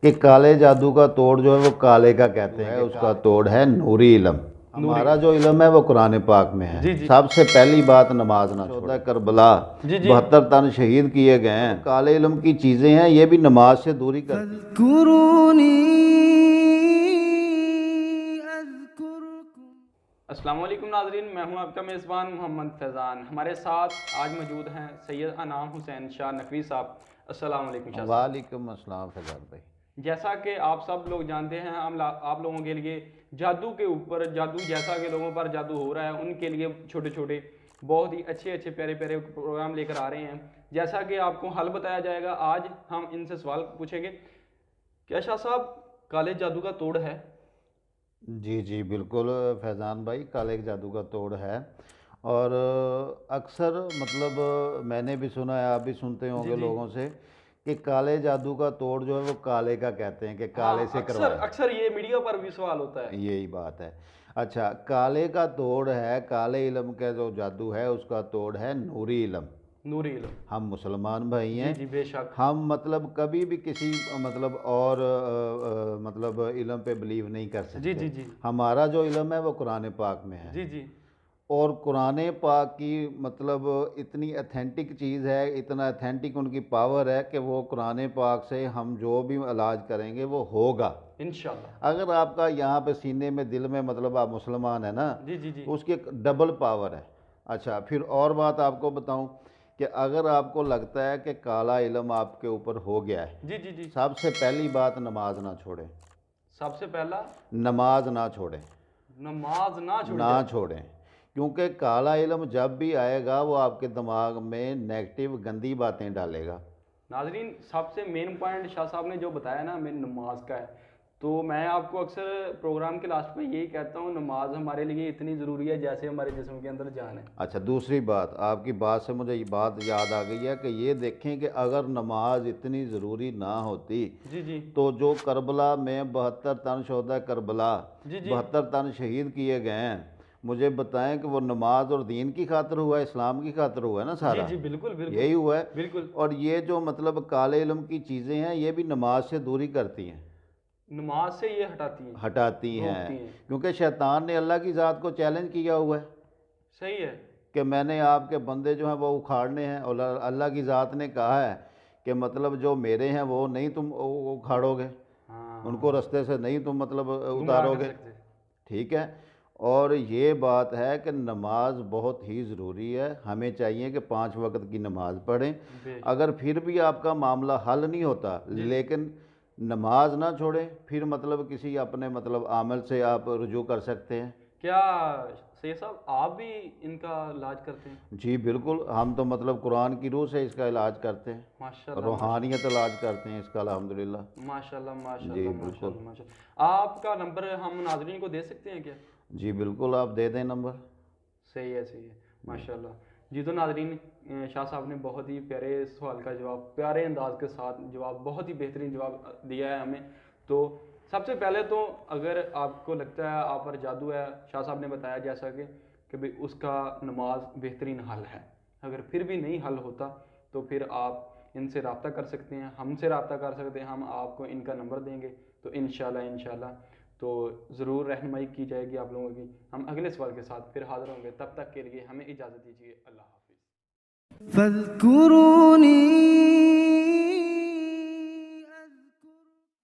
کہ کالے جادو کا توڑ جو ہے وہ کالے کا کہتے ہیں، اس کا توڑ ہے نوری علم۔ ہمارا جو علم ہے وہ قرآن پاک میں ہے۔ سب سے پہلی بات نماز نہ چھوڑیں۔ کربلا 72 تن شہید کیے گئے ہیں، کالے علم کی چیزیں ہیں، یہ بھی نماز سے دوری کرتی السلام علیکم ناظرین، میں ہوں آپ کا میزبان محمد فیضان۔ ہمارے ساتھ آج موجود ہیں سید انعام حسین شاہ نقوی صاحب۔ السلام علیکم شاہ صاحب۔ وعلیکم السلام فیضان بھائی۔ جیسا کہ آپ سب لوگ جانتے ہیں، ہم آپ لوگوں کے لیے جادو کے اوپر، جادو جیسا کہ لوگوں پر جادو ہو رہا ہے ان کے لیے چھوٹے چھوٹے بہت ہی اچھے پیارے پیارے پروگرام لے کر آ رہے ہیں۔ جیسا کہ آپ کو حل بتایا جائے گا، آج ہم ان سے سوال پوچھیں گے، کیا شاہ صاحب کالے جادو کا توڑ ہے؟ جی جی بالکل فیضان بھائی، کالے جادو کا توڑ ہے، اور اکثر مطلب میں نے بھی سنا ہے، آپ بھی سنتے ہوں گے لوگوں سے کہ کالے جادو کا توڑ جو ہے وہ کالے کا کہتے ہیں کہ کالے سے کروایا۔ اکثر یہ میڈیا پر بھی سوال ہوتا ہے، یہی بات ہے۔ اچھا، کالے کا توڑ ہے، کالے علم کا جو جادو ہے اس کا توڑ ہے نوری علم۔ نوری علم۔ ہم مسلمان بھائی ہیں، جی بے شک۔ ہم مطلب کبھی بھی کسی مطلب اور مطلب علم پہ بلیو نہیں کر سکتے۔ جی ہمارا جو علم ہے وہ قرآن پاک میں ہے۔ جی اور قرآن پاک کی مطلب اتنی ایتھینٹک چیز ہے، اتنا ایتھینٹک ان کی پاور ہے کہ وہ قرآن پاک سے ہم جو بھی علاج کریں گے وہ ہوگا انشاءاللہ۔ اگر آپ کا یہاں پہ سینے میں دل میں مطلب آپ مسلمان ہیں نا، جی اس کی ایک ڈبل پاور ہے۔ اچھا، پھر اور بات آپ کو بتاؤں کہ اگر آپ کو لگتا ہے کہ کالا علم آپ کے اوپر ہو گیا ہے، جی سب سے پہلی بات نماز نہ چھوڑیں۔ سب سے پہلا نماز نہ چھوڑیں، نماز نہ چھوڑیں، کیونکہ کالا علم جب بھی آئے گا وہ آپ کے دماغ میں نیگیٹو گندی باتیں ڈالے گا۔ ناظرین، سب سے مین پوائنٹ شاہ صاحب نے جو بتایا نا میں نماز کا ہے، تو میں آپ کو اکثر پروگرام کے لاسٹ میں یہی کہتا ہوں، نماز ہمارے لیے اتنی ضروری ہے جیسے ہمارے جسم کے اندر جان ہے۔ اچھا، دوسری بات آپ کی بات سے مجھے یہ بات یاد آ گئی ہے کہ یہ دیکھیں کہ اگر نماز اتنی ضروری نہ ہوتی تو جو کربلا میں 72 تن شہداء کربلا 72 تن شہید کیے گئے ہیں، مجھے بتائیں کہ وہ نماز اور دین کی خاطر ہوا ہے، اسلام کی خاطر ہوا ہے نا سارا؟ جی بالکل یہی ہوا ہے۔ بالکل۔ اور یہ جو مطلب کالے علم کی چیزیں ہیں یہ بھی نماز سے دوری کرتی ہیں، نماز سے یہ ہٹاتی ہیں، کیونکہ شیطان نے اللہ کی ذات کو چیلنج کیا ہوا ہے۔ صحیح ہے کہ میں نے آپ کے بندے جو ہیں وہ اکھاڑنے ہیں، اور اللہ کی ذات نے کہا ہے کہ مطلب جو میرے ہیں وہ نہیں تم اکھاڑو گے، ان کو رستے سے نہیں تم مطلب اتارو گے، ٹھیک ہے؟ اور یہ بات ہے کہ نماز بہت ہی ضروری ہے، ہمیں چاہیے کہ 5 وقت کی نماز پڑھیں۔ اگر پھر بھی آپ کا معاملہ حل نہیں ہوتا، لیکن نماز نہ چھوڑیں، پھر مطلب کسی اپنے مطلب عامل سے آپ رجوع کر سکتے ہیں۔ کیا سید صاحب آپ بھی ان کا علاج کرتے ہیں؟ جی بالکل، ہم تو مطلب قرآن کی روح سے اس کا علاج کرتے ہیں، ماشاءاللہ، روحانیت علاج کرتے ہیں اس کا الحمدللہ۔ ماشاءاللہ ماشاءاللہ۔ جی بالکل۔ آپ کا نمبر ہم ناظرین کو دے سکتے ہیں کیا؟ جی بالکل، آپ دے دیں نمبر۔ صحیح ہے ماشاءاللہ۔ جی تو ناظرین، شاہ صاحب نے بہت ہی پیارے سوال کا جواب، پیارے انداز کے ساتھ جواب، بہت ہی بہترین جواب دیا ہے ہمیں۔ تو سب سے پہلے تو اگر آپ کو لگتا ہے آپ پر جادو ہے، شاہ صاحب نے بتایا جیسا کہ بھئی اس کا نماز بہترین حل ہے۔ اگر پھر بھی نہیں حل ہوتا تو پھر آپ ان سے رابطہ کر سکتے ہیں، ہم سے رابطہ کر سکتے ہیں، ہم آپ کو ان کا نمبر دیں گے، تو انشاءاللہ تو ضرور رہنمائی کی جائے گی آپ لوگوں کی۔ ہم اگلے سوال کے ساتھ پھر حاضر ہوں گے، تب تک کے لیے ہمیں اجازت دیجیے، اللہ حافظ۔ فاذکرونی